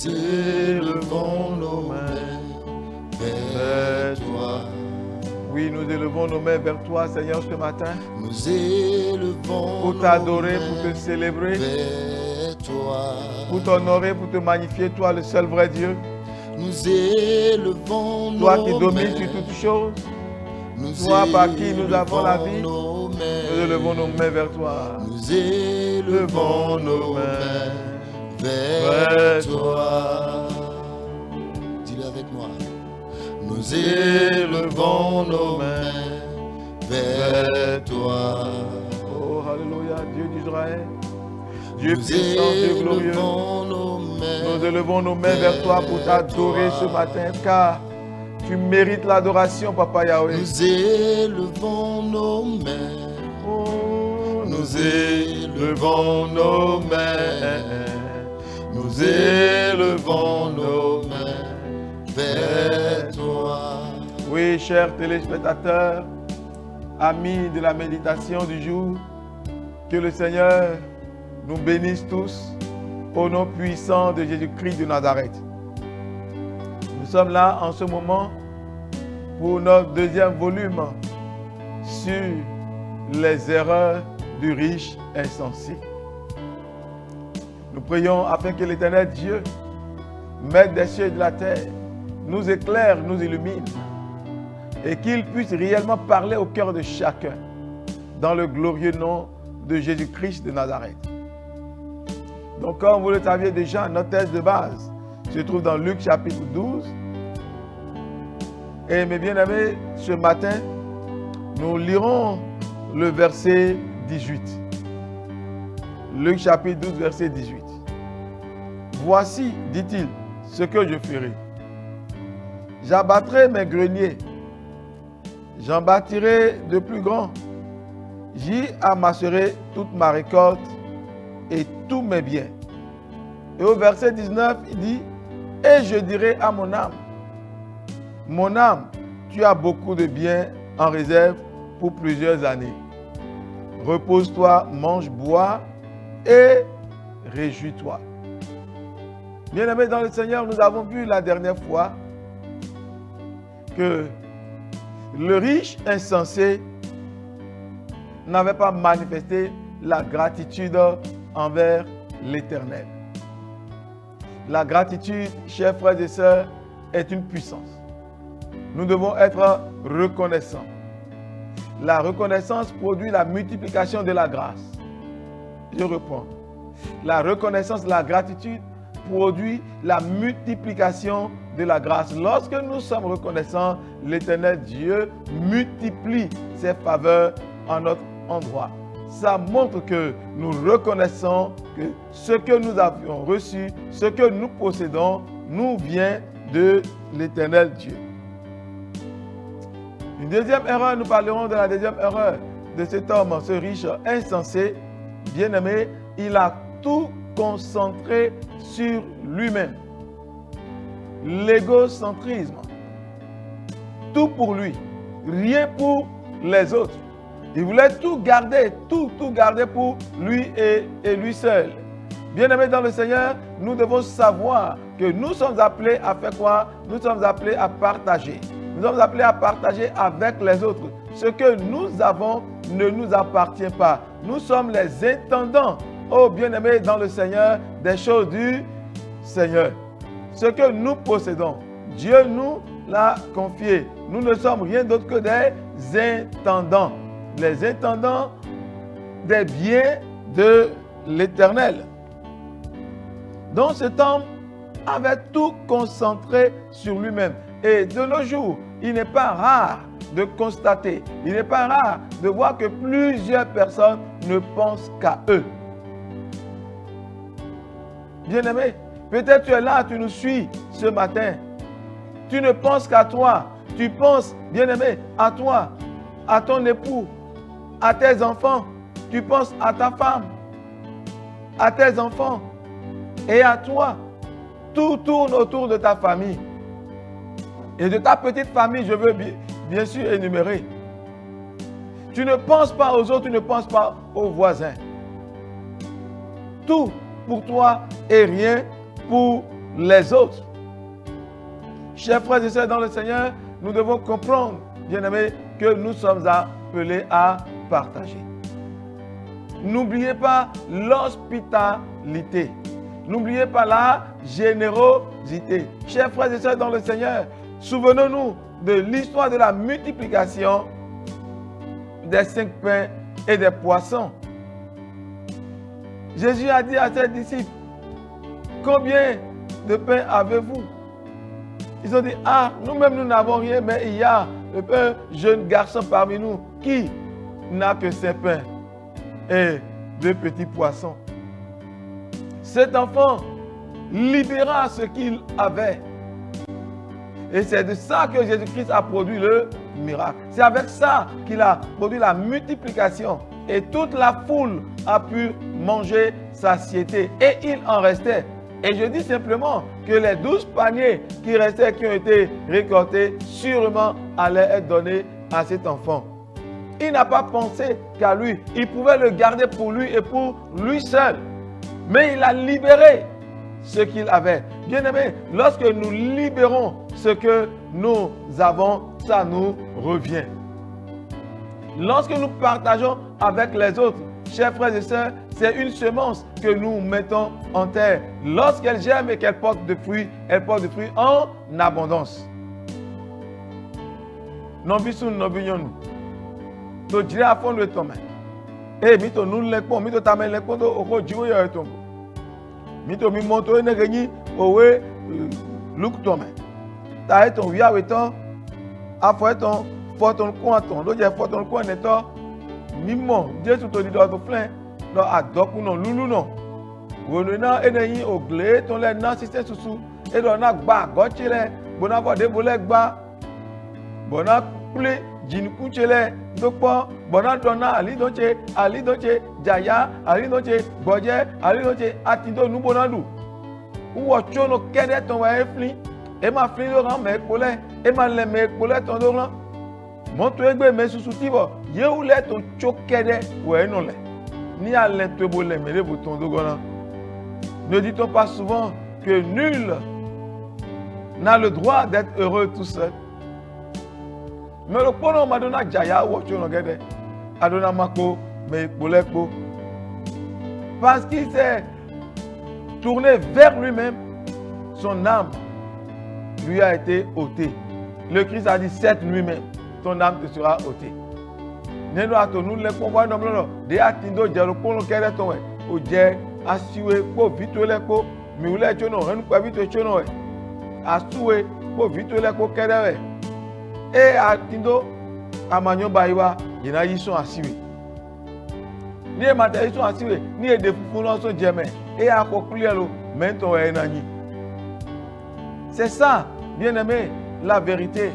nous élevons nos mains vers toi. Oui, nous élevons nos mains vers toi, Seigneur, ce matin. Nous élevons pour t'adorer, pour te célébrer, vers toi. pour t'honorer, pour te magnifier, toi le seul vrai Dieu. Nous élevons Toi nos qui domines mains. sur toutes choses, Nous toi par qui nous avons la élevons vie, nos nous mains. élevons nos mains vers toi. Nous élevons nos mains vers toi. Dis-le avec moi. Nous élevons nos mains vers toi. Oh, alléluia, Dieu d'Israël, Dieu Nous puissant, Dieu glorieux. élevons nos mains. Nous élevons nos mains vers toi pour t'adorer ce matin, car tu mérites l'adoration, Papa Yahweh. Nous élevons nos mains. Oh, Nous élevons nos mains. Nous élevons nos mains vers toi. Oui, chers téléspectateurs, amis de la méditation du jour, que le Seigneur nous bénisse tous au nom puissant de Jésus-Christ de Nazareth. Nous sommes là en ce moment pour notre deuxième volume sur les erreurs du riche insensé. Nous prions afin que l'Éternel Dieu, Maître des cieux et de la terre, nous éclaire, nous illumine et qu'il puisse réellement parler au cœur de chacun dans le glorieux nom de Jésus-Christ de Nazareth. Donc, comme vous le saviez déjà, notre texte de base se trouve dans Luc chapitre 12. Et mes bien-aimés, ce matin, nous lirons le verset 18. Luc chapitre 12, verset 18. Voici, dit-il, ce que je ferai. J'abattrai mes greniers, j'en bâtirai de plus grands, j'y amasserai toute ma récolte et tous mes biens. Et au verset 19, il dit, et je dirai à mon âme, tu as beaucoup de biens en réserve pour plusieurs années. Repose-toi, mange, bois et réjouis-toi. Bien-aimés dans le Seigneur, nous avons vu la dernière fois que le riche insensé n'avait pas manifesté la gratitude envers l'Éternel. La gratitude, chers frères et sœurs, est une puissance. Nous devons être reconnaissants. La reconnaissance produit la multiplication de la grâce. Je reprends. La reconnaissance, la gratitude produit la multiplication de la grâce. Lorsque nous sommes reconnaissants, l'Éternel Dieu multiplie ses faveurs en notre endroit. Ça montre que nous reconnaissons que ce que nous avions reçu, ce que nous possédons, nous vient de l'Éternel Dieu. Une deuxième erreur, nous parlerons de la deuxième erreur de cet homme, ce riche insensé, bien-aimé, il a tout concentré sur lui-même. L'égocentrisme. Tout pour lui, rien pour les autres. Il voulait tout garder, tout garder pour lui et lui seul. Bien-aimés dans le Seigneur, nous devons savoir que nous sommes appelés à faire quoi? Nous sommes appelés à partager. Nous sommes appelés à partager avec les autres. Ce que nous avons ne nous appartient pas. Nous sommes les intendants, oh bien-aimés dans le Seigneur, des choses du Seigneur. Ce que nous possédons, Dieu nous l'a confié. Nous ne sommes rien d'autre que des intendants. Les intendants des biens de l'Éternel. Donc cet homme avait tout concentré sur lui-même. Et de nos jours, il n'est pas rare de constater, il n'est pas rare de voir que plusieurs personnes ne pensent qu'à eux. Bien-aimé, peut-être tu es là, tu nous suis ce matin. Tu ne penses qu'à toi. Tu penses, bien-aimé, à toi, à ton époux, à tes enfants. Tu penses à ta femme, à tes enfants et à toi. Tout tourne autour de ta famille. Et de ta petite famille, je veux bien sûr énumérer. Tu ne penses pas aux autres, tu ne penses pas aux voisins. Tout pour toi et rien pour les autres. Chers frères et sœurs dans le Seigneur, nous devons comprendre, bien-aimés, que nous sommes appelés à partager. N'oubliez pas l'hospitalité. N'oubliez pas la générosité. Chers frères et sœurs dans le Seigneur, souvenons-nous de l'histoire de la multiplication des 5 pains et des poissons. Jésus a dit à ses disciples, combien de pains avez-vous? Ils ont dit, ah, nous-mêmes nous n'avons rien, mais il y a un jeune garçon parmi nous qui n'a que 5 pains et 2 petits poissons. Cet enfant libéra ce qu'il avait. Et c'est de ça que Jésus-Christ a produit le miracle. C'est avec ça qu'il a produit la multiplication. Et toute la foule a pu manger satiété. Et il en restait. Et je dis simplement que les 12 paniers qui restaient, qui ont été récoltés, sûrement allaient être donnés à cet enfant. Il n'a pas pensé qu'à lui. Il pouvait le garder pour lui et pour lui seul. Mais il a libéré ce qu'il avait. Bien-aimés, lorsque nous libérons ce que nous avons, ça nous revient. Lorsque nous partageons avec les autres, chers frères et sœurs, c'est une semence que nous mettons en terre. Lorsqu'elle germe et qu'elle porte des fruits, elle porte des fruits en abondance. Non bisoun non bignon. To dire à fond de ton main. Eh, mito nous l'ekpon, mito ta main l'ekpon do oko jiwo yo etongo. Mito mi monto ene gagni owe look ton main. Ta eton via weton afo eton foton kwanton do je foton kwan eton mimo Jesu to di do to flen do adoku no lulu no. Wonu na ene yin ogle ton le na sise susu e do na gba gochire bona bo de bole gba bona kule jiniku chele dokpo bona dona ali doche jaya ali doche boje ali doche atindo nubona du uwo chono kede ton wa eflin e ma flin lo ran me pole e ma le me pole ton do ran monto egbe me susu tibo ye u le ton chokede we no le ni ale to bo le mere bo ton do gona. Ne dit-on pas souvent que nul n'a le droit d'être heureux tout seul? Mais le pono madonna jaya wocho no gede adona mako me polekpo parce qu'il s'est tourné vers lui-même, son âme lui a été ôtée. Le Christ a dit cette nuit-même ton âme te sera ôtée. Neno atonu le konwa no blo de atindo jero pono kede ton we o je asiwe po vitole ko mi ule chono hanu pa vito chono we asuwe po vitole ko kede we e atindo amanyo baiwa yina yison asiwe ni e mata yison asiwe ni e de fufu no so jeme e akokule lo mento we nanyi. C'est ça, bien-aimés, la vérité.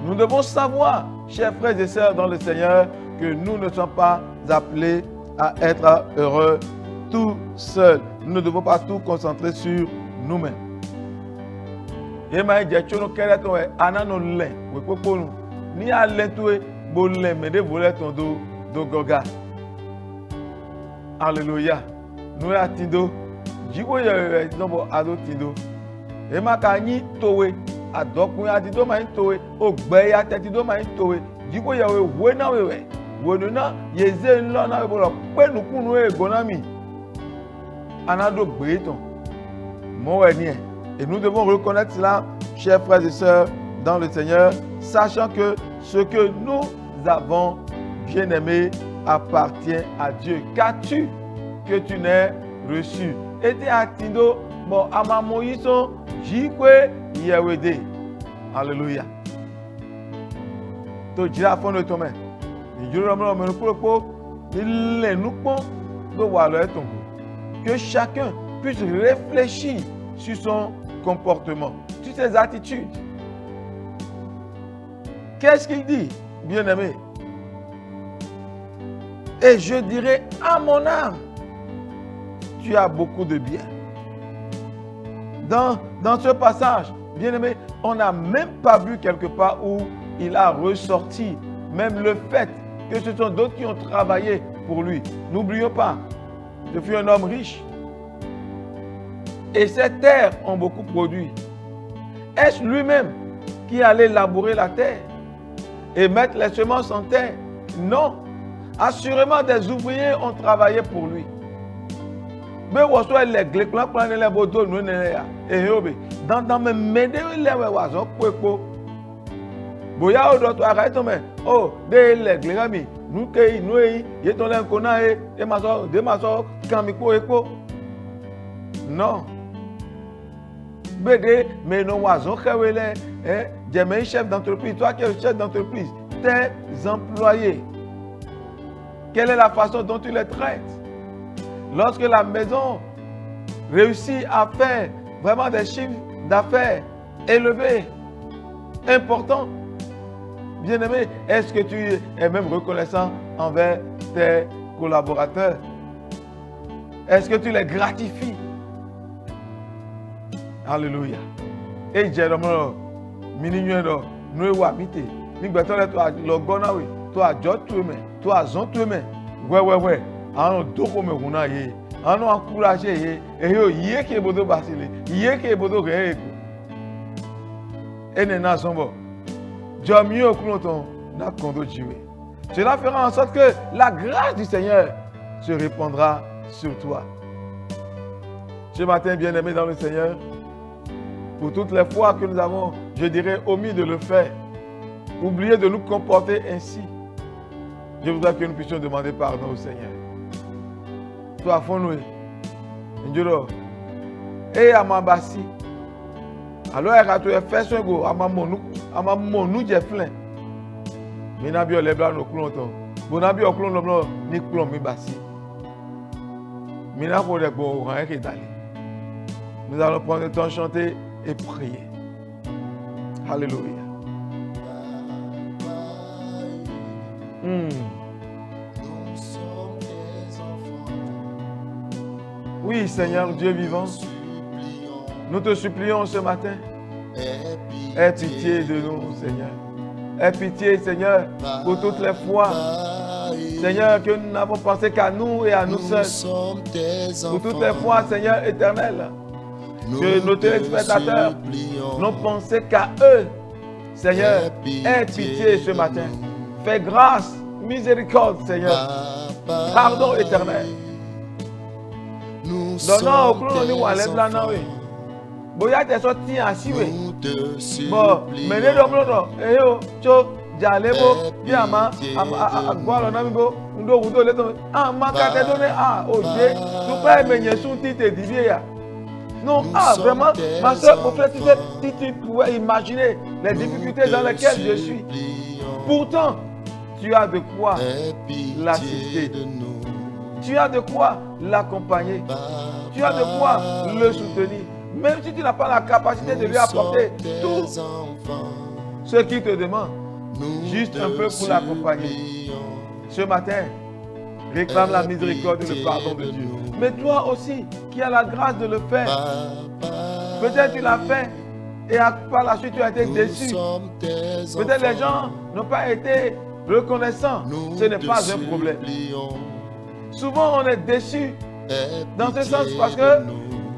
Nous devons savoir, chers frères et sœurs dans le Seigneur, que nous ne sommes pas appelés à être heureux tout seuls. Nous ne devons pas tout concentrer sur nous-mêmes. Et ma diachono kerato e anano le we poponu ni alentwe bo le me de voleton do goga. Alléluia. Nous atindo jiwo ye no ado tindo. E ma ka ni towe adokun atido ma towe ogbe ya tetido ma towe jiwo ye we na we wonu na yeze nlo na bo lo pe nukunu e gonami. Anado gbe ton. Mo we ni e. Et nous devons reconnaître cela, chers frères et sœurs, dans le Seigneur, sachant que ce que nous avons, bien-aimé, appartient à Dieu. Qu'as-tu que tu n'aies reçu? Et t'es atindo, bon, ama moïson, jikwe, yewede. Alléluia. To jira fond de ton main. Que chacun puisse réfléchir sur son comportement, sur ses attitudes. Qu'est-ce qu'il dit, bien-aimé? Et je dirais à mon âme, tu as beaucoup de bien. Dans ce passage, bien-aimé, on n'a même pas vu quelque part où il a ressorti même le fait que ce sont d'autres qui ont travaillé pour lui. N'oublions pas, ce fut un homme riche. Et ces terres ont beaucoup produit. Est-ce lui-même qui allait labourer la terre et mettre les semences en terre? Non. Assurément, des ouvriers ont travaillé pour lui. Mais vous avez les gléclans qui prennent les bodos, nous dans mes médés, les oiseaux, boya odoto arrête mais oh de les gléami nous que nous y ton l'un qu'on a et de maso kamiko eko non bébé mais non oiseaux kawele des chef d'entreprise, toi qui es chef d'entreprise, tes employés, quelle est la façon dont tu les traites? Lorsque la maison réussit à faire vraiment des chiffres d'affaires élevés, importants, bien-aimé, est-ce que tu es même reconnaissant envers tes collaborateurs? Est-ce que tu les gratifies? Alléluia. Et Jérémie, Mininuero, nous wabite. Nous bettons toi le gonawe, toi jotume, toi zontume. Ouais. Ano doko me guna ye. Ano encourager ye. Et yo yé ke bodo basile. Yé ke bodo réeko. Et nena sombo. Jamio Cloton n'a kondo jiwe. Cela fera en sorte que la grâce du Seigneur se répandra sur toi. Ce matin, bien-aimé dans le Seigneur, pour toutes les fois que nous avons, je dirais, omis de le faire, oublié de nous comporter ainsi, je voudrais que nous puissions demander pardon au Seigneur. Toi, Fonoué, Ndjuro, et à Mambasi, alors il y a fait son go, à Mamonou, j'ai plein. Mais n'a pas les blancs, nous clons, bon, n'a pas clons, ni clons, mi bassi. Mais n'a pas de bon, rien qui est allé. Nous allons prendre le temps de chanter et prier. Alléluia. Oui, Seigneur Dieu vivant, nous te supplions ce matin. Aie pitié de nous, Seigneur. Aie pitié, Seigneur, pour toutes les fois, Seigneur, que nous n'avons pensé qu'à nous et à nous seuls. Pour toutes les fois, Seigneur éternel, que nos téléspectateurs n'ont pensé qu'à eux. Seigneur, aie pitié ce matin. Fais grâce, miséricorde, Seigneur. Pardon éternel. Donnons au clone nous à l'éblanc, oui. Boya t'es sorti ainsi, oui. Bon, mais les domlono, eh yo, cho, jalebo, diama, à quoi l'on a mis beau, nous devons les donner. Ah, ma carte donné, ah, oh Dieu, nous pas mener sous titre d'Ibier. Non, ah, vraiment, ma soeur, mon frère, si tu pouvais imaginer les difficultés dans lesquelles je suis. Pourtant, tu as de quoi l'assister. Tu as de quoi l'accompagner. Tu as de quoi le soutenir. Même si tu n'as pas la capacité de lui apporter tout ce qu'il te demande. Juste un peu pour l'accompagner. Ce matin, réclame la miséricorde et le pardon de Dieu. Mais toi aussi, qui as la grâce de le faire, peut-être tu l'as fait et par la suite tu as été déçu. Peut-être les gens n'ont pas été reconnaissants. Ce n'est pas un problème. Souvent on est déçu dans ce sens parce que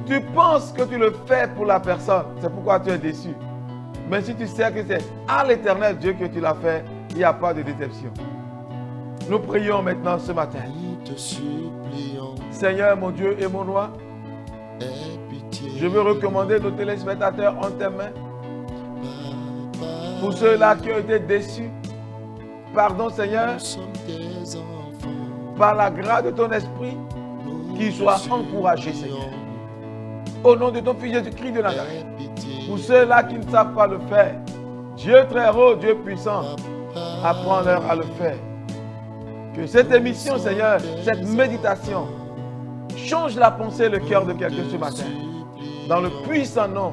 tu penses que tu le fais pour la personne. C'est pourquoi tu es déçu. Mais si tu sais que c'est à l'Éternel Dieu que tu l'as fait, il n'y a pas de déception. Nous prions maintenant ce matin. Seigneur, mon Dieu et mon roi, je veux recommander nos téléspectateurs en tes mains. Pour ceux-là qui ont été déçus, pardon Seigneur, par la grâce de ton esprit, qu'ils soient encouragés, Seigneur. Au nom de ton Fils Jésus-Christ de Nazareth. Pour ceux-là qui ne savent pas le faire, Dieu très haut, Dieu puissant, apprends-leur à le faire. Que cette émission, Seigneur, cette méditation, change la pensée et le cœur de quelqu'un ce matin. Dans le puissant nom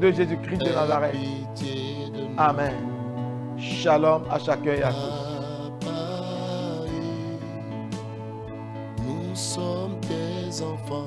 de Jésus-Christ de Nazareth. Amen. Shalom à chacun et à tous. Nous sommes tes enfants.